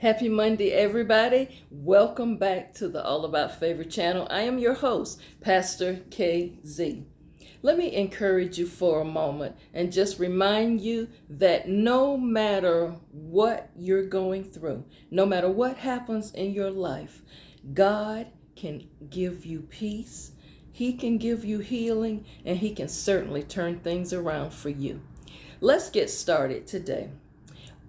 Happy Monday, everybody. Welcome back to the All About Favor channel. I am your host, Pastor KZ. Let me encourage you for a moment and just remind you that no matter what you're going through, no matter what happens in your life, God can give you peace, He can give you healing, and He can certainly turn things around for you. Let's get started today.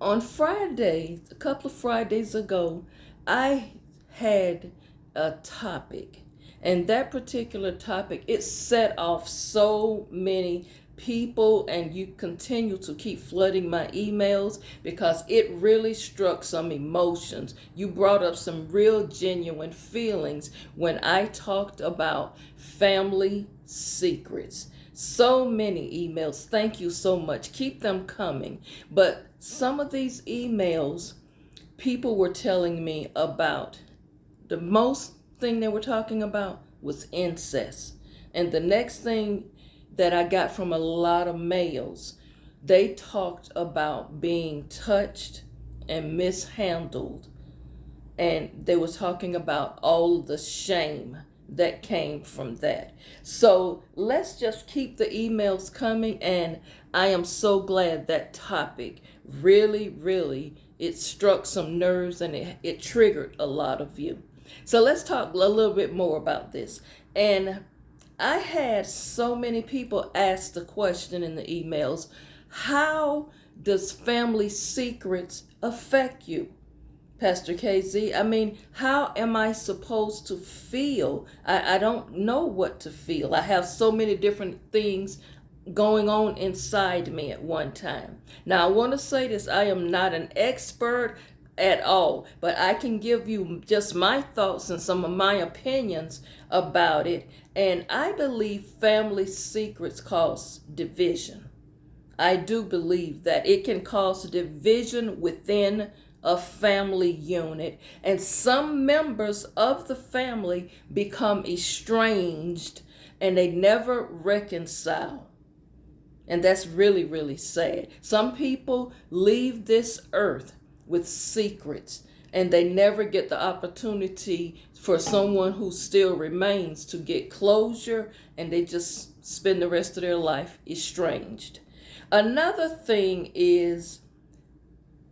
On Friday, a couple of Fridays ago, I had a topic, and that particular topic, it set off so many people, and you continue to keep flooding my emails because it really struck some emotions. You brought up some real genuine feelings when I talked about family secrets. So many emails. Thank you so much. Keep them coming. But some of these emails, people were telling me about. The most thing they were talking about was incest. And the next thing that I got from a lot of males, they talked about being touched and mishandled. And they were talking about all the shame that came from that. So let's just keep the emails coming. And I am so glad that topic really, it struck some nerves and it triggered a lot of you. So let's talk a little bit more about this. And I had so many people ask the question in the emails, how does family secrets affect you, Pastor KZ? I mean, how am I supposed to feel? I don't know what to feel. I have so many different things going on inside me at one time. Now, I want to say this. I am not an expert at all, but I can give you just my thoughts and some of my opinions about it. And I believe family secrets cause division. I do believe that it can cause division within a family unit, and some members of the family become estranged and they never reconcile. And that's really sad. Some people leave this earth with secrets, and they never get the opportunity for someone who still remains to get closure, and they just spend the rest of their life estranged. Another thing is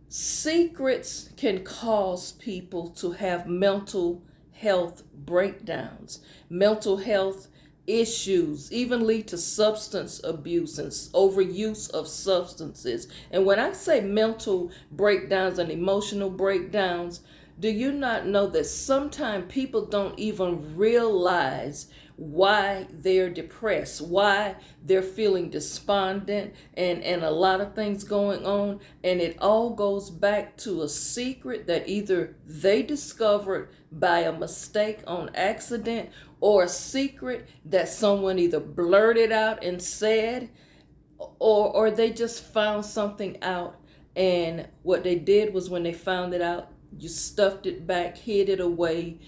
secrets can cause people to have mental health breakdowns, mental health issues, even lead to substance abuse and overuse of substances. And when I say mental breakdowns and emotional breakdowns, do you not know that sometimes people don't even realize why they're depressed, why they're feeling despondent, and a lot of things going on, and it all goes back to a secret that either they discovered by a mistake on accident, or a secret that someone either blurted out and said, or they just found something out, and what they did was when they found it out, you stuffed it back, hid it away,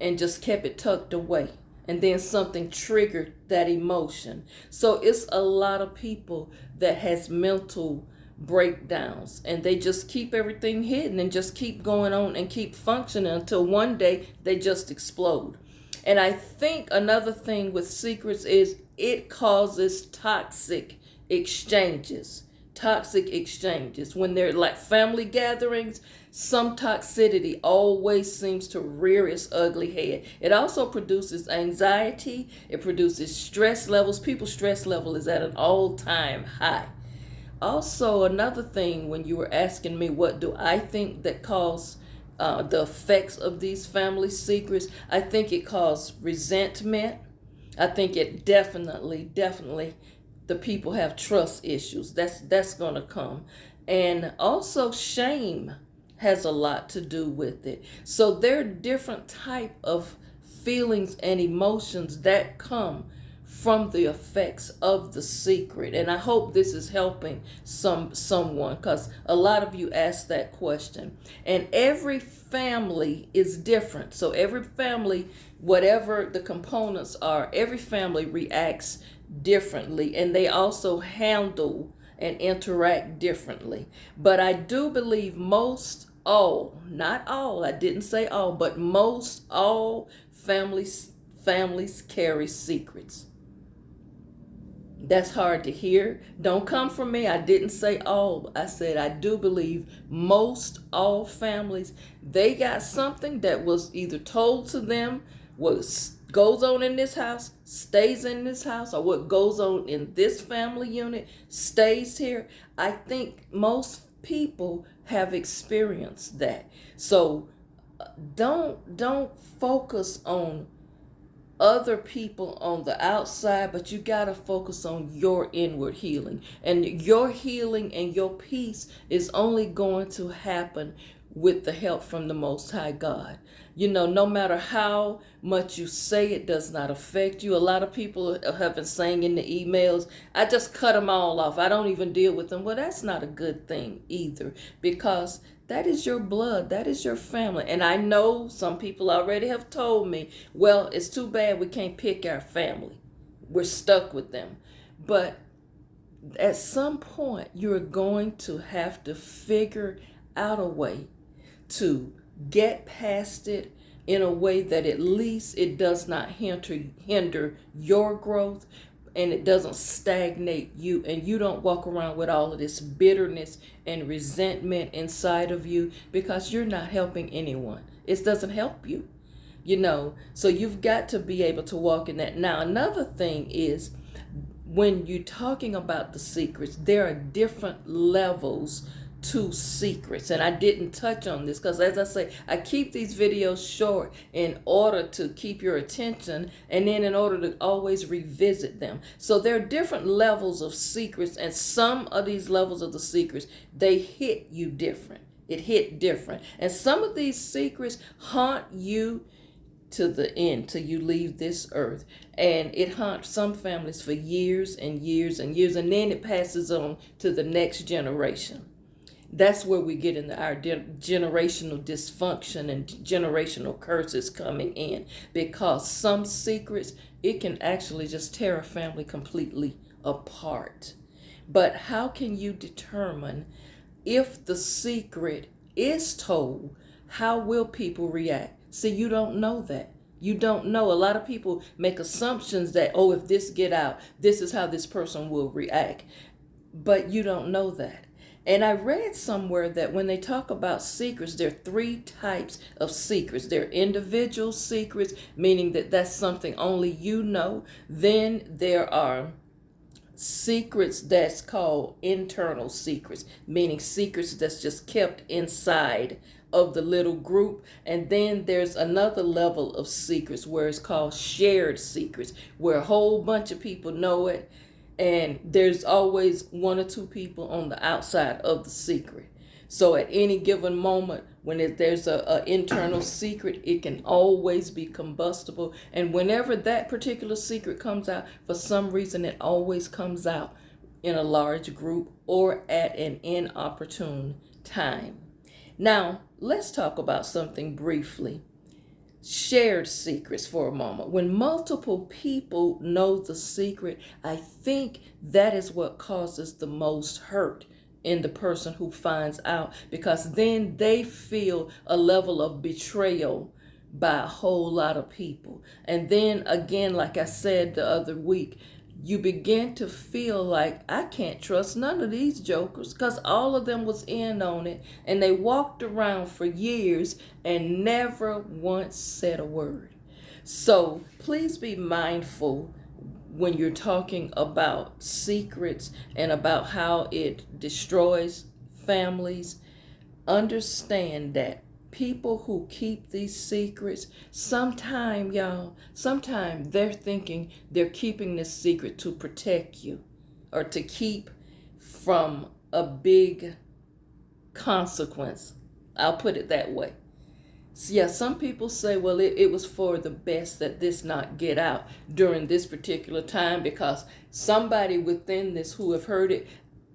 and just kept it tucked away. And then something triggered that emotion. So it's a lot of people that has mental breakdowns, and they just keep everything hidden and just keep going on and keep functioning until one day they just explode. And I think another thing with secrets is it causes toxic exchanges. Toxic exchanges. When they're like family gatherings, some toxicity always seems to rear its ugly head. It also produces anxiety. It produces stress levels. People's stress level is at an all-time high. Also, another thing, when you were asking me what do I think that cause the effects of these family secrets, I think it caused resentment. I think it definitely the people have trust issues. That's gonna come. And also shame has a lot to do with it. So there are different type of feelings and emotions that come from the effects of the secret. And I hope this is helping someone, because a lot of you asked that question. And every family is different. So every family, whatever the components are, every family reacts differently, and they also handle and interact differently. But I do believe most all, not all, I didn't say all, but most all families carry secrets. That's hard to hear. Don't come from me. I didn't say all. I said I do believe most all families, they got something that was either told to them, what goes on in this house stays in this house, or what goes on in this family unit stays here. I think most people have experienced that. So don't focus on other people on the outside, but you got to focus on your inward healing. And your healing and your peace is only going to happen with the help from the Most High God. You know, no matter how much you say it does not affect you. A lot of people have been saying in the emails, I just cut them all off. I don't even deal with them. Well, that's not a good thing either, because that is your blood. That is your family. And I know some people already have told me, well, it's too bad we can't pick our family. We're stuck with them. But at some point, you're going to have to figure out a way to get past it in a way that at least it does not hinder your growth, and it doesn't stagnate you, and you don't walk around with all of this bitterness and resentment inside of you, because you're not helping anyone. It doesn't help you, you know. So you've got to be able to walk in that. Now, another thing is, when you're talking about the secrets, there are different levels to secrets. And I didn't touch on this because, as I say, I keep these videos short in order to keep your attention, and then in order to always revisit them. So there are different levels of secrets, and some of these levels of the secrets, they hit you different. It hit different. And some of these secrets haunt you to the end, till you leave this earth. And it haunts some families for years and years and years, and then it passes on to the next generation. That's where we get into our generational dysfunction and generational curses coming in, because some secrets, it can actually just tear a family completely apart. But how can you determine if the secret is told? How will people react? See, you don't know that. You don't know. A lot of people make assumptions that, oh, if this get out, this is how this person will react. But you don't know that. And I read somewhere that when they talk about secrets, there are 3 types of secrets. There are individual secrets, meaning that that's something only you know. Then there are secrets that's called internal secrets, meaning secrets that's just kept inside of the little group. And then there's another level of secrets where it's called shared secrets, where a whole bunch of people know it, and there's always 1 or 2 people on the outside of the secret. So at any given moment, when there's a internal secret, it can always be combustible. And whenever that particular secret comes out, for some reason, it always comes out in a large group or at an inopportune time. Now, let's talk about something briefly. Shared secrets for a moment. When multiple people know the secret, I think that is what causes the most hurt in the person who finds out, because then they feel a level of betrayal by a whole lot of people. And then again, like I said the other week, you begin to feel like, I can't trust none of these jokers, because all of them was in on it, and they walked around for years and never once said a word. So please be mindful when you're talking about secrets and about how it destroys families. Understand that people who keep these secrets, sometimes they're thinking they're keeping this secret to protect you, or to keep from a big consequence. I'll put it that way. So yeah, some people say, well, it was for the best that this not get out during this particular time, because somebody within this who have heard it,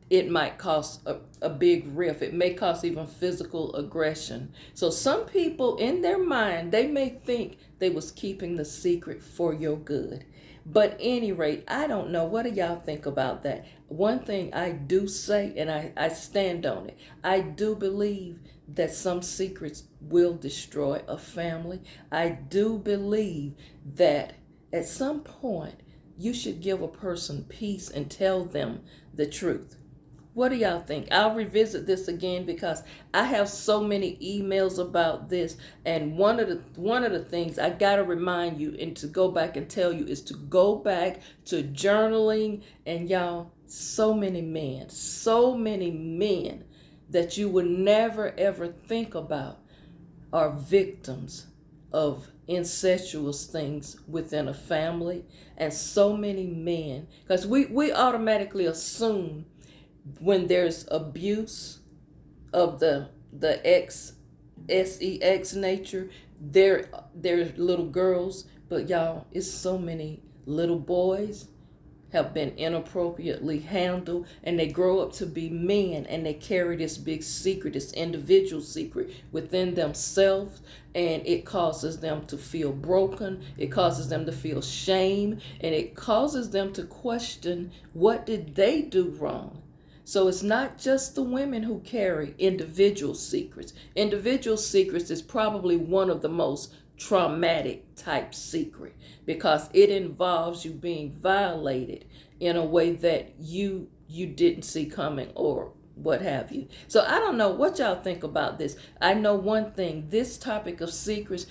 it might cause a big rift. It may cause even physical aggression. So some people in their mind, they may think they was keeping the secret for your good. But any rate, I don't know. What do y'all think about that? One thing I do say, and I stand on it, I do believe that some secrets will destroy a family. I do believe that at some point you should give a person peace and tell them the truth. What do y'all think? I'll revisit this again because I have so many emails about this. And one of the things I gotta remind you and to go back and tell you is to go back to journaling. And y'all, so many men that you would never ever think about are victims of incestuous things within a family. And so many men, because we automatically assume when there's abuse of the sex nature, there's little girls, but y'all, it's so many little boys have been inappropriately handled, and they grow up to be men, and they carry this big secret, this individual secret within themselves, and it causes them to feel broken, it causes them to feel shame, and it causes them to question, what did they do wrong? So it's not just the women who carry individual secrets. Individual secrets is probably one of the most traumatic type secret because it involves you being violated in a way that you didn't see coming or what have you. So I don't know what y'all think about this. I know one thing, this topic of secrets,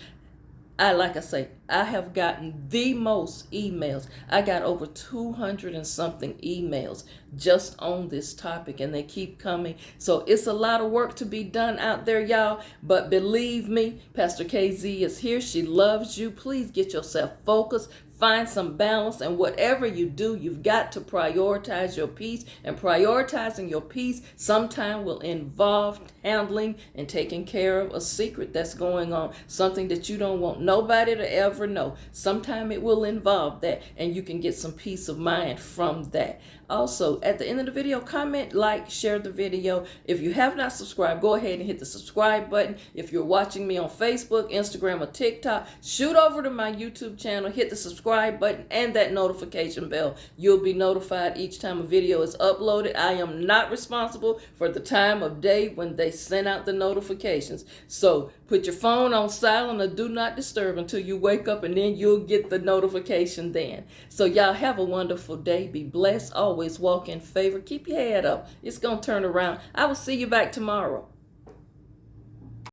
like I say, I have gotten the most emails. I got over 200 and something emails just on this topic, and they keep coming. So it's a lot of work to be done out there, y'all. But believe me, Pastor KZ is here. She loves you. Please get yourself focused. Find some balance, and whatever you do, you've got to prioritize your peace, and prioritizing your peace sometime will involve handling and taking care of a secret that's going on, something that you don't want nobody to ever know. Sometime it will involve that, and you can get some peace of mind from that. Also, at the end of the video, comment, like, share the video. If you have not subscribed, go ahead and hit the subscribe button. If you're watching me on Facebook, Instagram, or TikTok, shoot over to my YouTube channel, hit the subscribe button and that notification bell. You'll be notified each time a video is uploaded. I am not responsible for the time of day when they send out the notifications. So put your phone on silent or do not disturb until you wake up, and then you'll get the notification then. So y'all have a wonderful day. Be blessed. Always walk in favor. Keep your head up. It's going to turn around. I will see you back tomorrow.